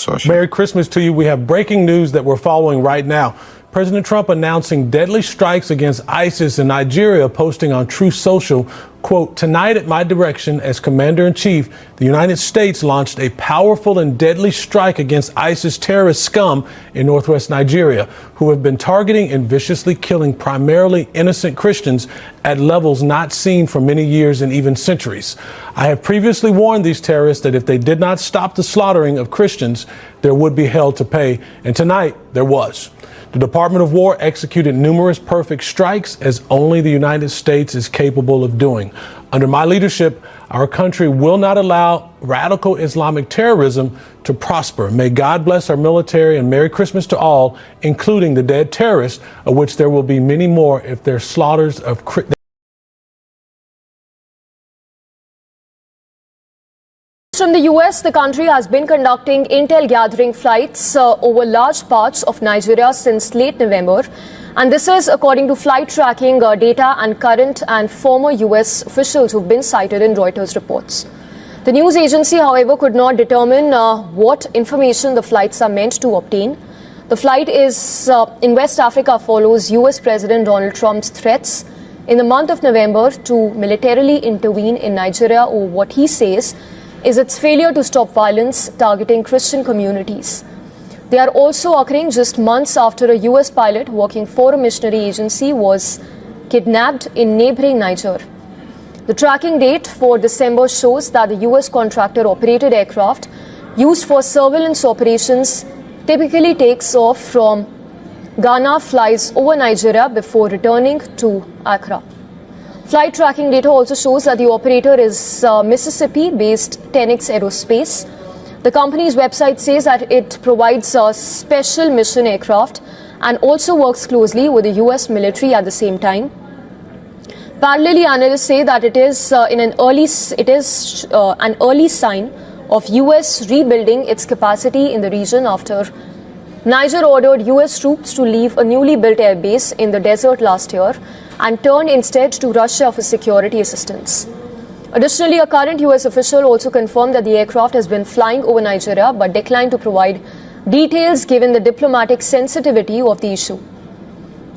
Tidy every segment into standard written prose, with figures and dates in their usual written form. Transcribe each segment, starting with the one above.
social. Merry Christmas to you. We have breaking news that we're following right now. President Trump announcing deadly strikes against ISIS in Nigeria, posting on Truth Social, quote, "Tonight at my direction as Commander-in-Chief, the United States launched a powerful and deadly strike against ISIS terrorist scum in northwest Nigeria, who have been targeting and viciously killing primarily innocent Christians at levels not seen for many years and even centuries. I have previously warned these terrorists that if they did not stop the slaughtering of Christians, there would be hell to pay, and tonight there was." The Department of War executed numerous perfect strikes, as only the United States is capable of doing. Under my leadership, our country will not allow radical Islamic terrorism to prosper. May God bless our military, and Merry Christmas to all, including the dead terrorists, of which there will be many more if their slaughters of From the US, the country has been conducting intel gathering flights over large parts of Nigeria since late November. And this is according to flight tracking data and current and former US officials who've been cited in Reuters reports. The news agency, however, could not determine what information the flights are meant to obtain. The flight is in West Africa follows US President Donald Trump's threats in the month of November to militarily intervene in Nigeria over what he says is its failure to stop violence targeting Christian communities. They are also occurring just months after a US pilot working for a missionary agency was kidnapped in neighboring Niger. The tracking date for December shows that the US contractor-operated aircraft used for surveillance operations typically takes off from Ghana, flies over Nigeria before returning to Accra. Flight tracking data also shows that the operator is Mississippi-based 10X Aerospace. The company's website says that it provides special mission aircraft and also works closely with the US military at the same time. Parallelly, analysts say that it is an early sign of US rebuilding its capacity in the region after Niger ordered US troops to leave a newly built air base in the desert last year and turned instead to Russia for security assistance. Additionally, a current US official also confirmed that the aircraft has been flying over Nigeria but declined to provide details given the diplomatic sensitivity of the issue.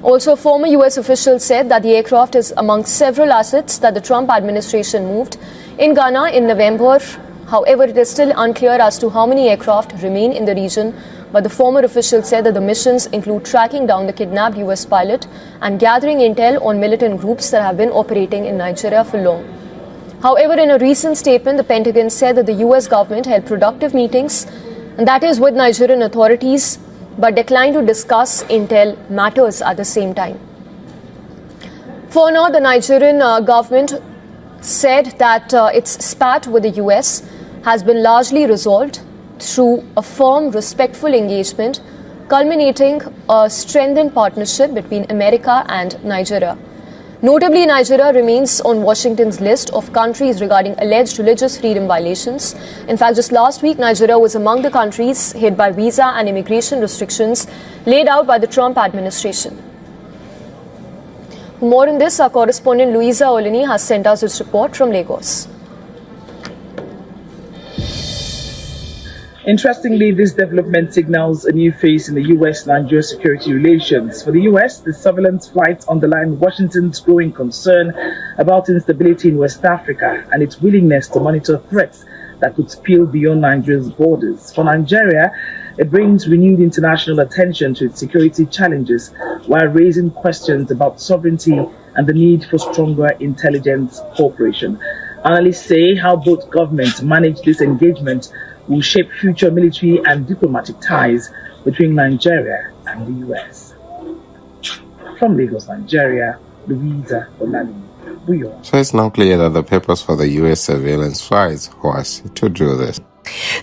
Also, a former US official said that the aircraft is among several assets that the Trump administration moved in Ghana in November. However, it is still unclear as to how many aircraft remain in the region, but the former official said that the missions include tracking down the kidnapped US pilot and gathering intel on militant groups that have been operating in Nigeria for long. However, in a recent statement, the Pentagon said that the US government held productive meetings, and that is with Nigerian authorities, but declined to discuss intel matters at the same time. For now, the Nigerian government said that its spat with the US has been largely resolved through a firm, respectful engagement, culminating a strengthened partnership between America and Nigeria. Notably, Nigeria remains on Washington's list of countries regarding alleged religious freedom violations. In fact, just last week, Nigeria was among the countries hit by visa and immigration restrictions laid out by the Trump administration. For more on this, our correspondent Louisa Olini has sent us this report from Lagos. Interestingly, this development signals a new phase in the US-Nigeria security relations. For the US, the surveillance flights underline Washington's growing concern about instability in West Africa and its willingness to monitor threats that could spill beyond Nigeria's borders. For Nigeria, it brings renewed international attention to its security challenges while raising questions about sovereignty and the need for stronger intelligence cooperation. Analysts say how both governments manage this engagement will shape future military and diplomatic ties between Nigeria and the US. From Lagos, Nigeria, Louisa Olani. So it's now clear that the purpose for the US surveillance flights was to do this.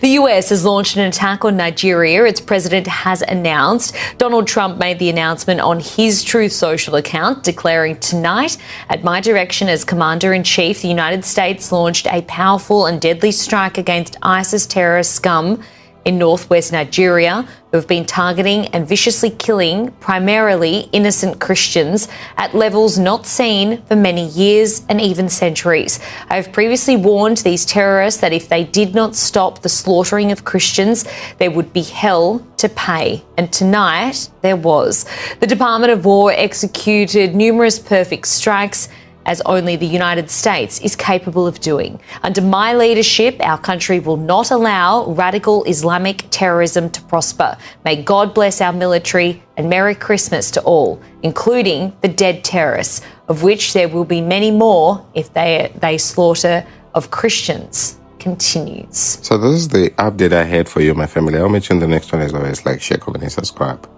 The US has launched an attack on Nigeria. Its president has announced. Donald Trump made the announcement on his Truth Social account, declaring, "Tonight, at my direction as Commander-in-Chief, the United States launched a powerful and deadly strike against ISIS terrorist scum in northwest Nigeria who have been targeting and viciously killing primarily innocent Christians at levels not seen for many years and even centuries. I have previously warned these terrorists that if they did not stop the slaughtering of Christians, there would be hell to pay. And tonight there was. The Department of War executed numerous perfect strikes, as only the United States is capable of doing. Under my leadership, our country will not allow radical Islamic terrorism to prosper. May God bless our military, and Merry Christmas to all, including the dead terrorists, of which there will be many more if they slaughter of Christians continues. So this is the update I had for you, my family. I'll mention the next one as always. Like, share, comment, and subscribe.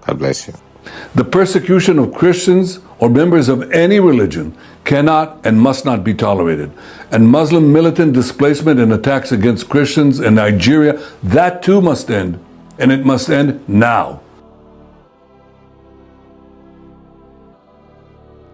God bless you. The persecution of Christians or members of any religion cannot and must not be tolerated. And Muslim militant displacement and attacks against Christians in Nigeria, that too must end. And it must end now.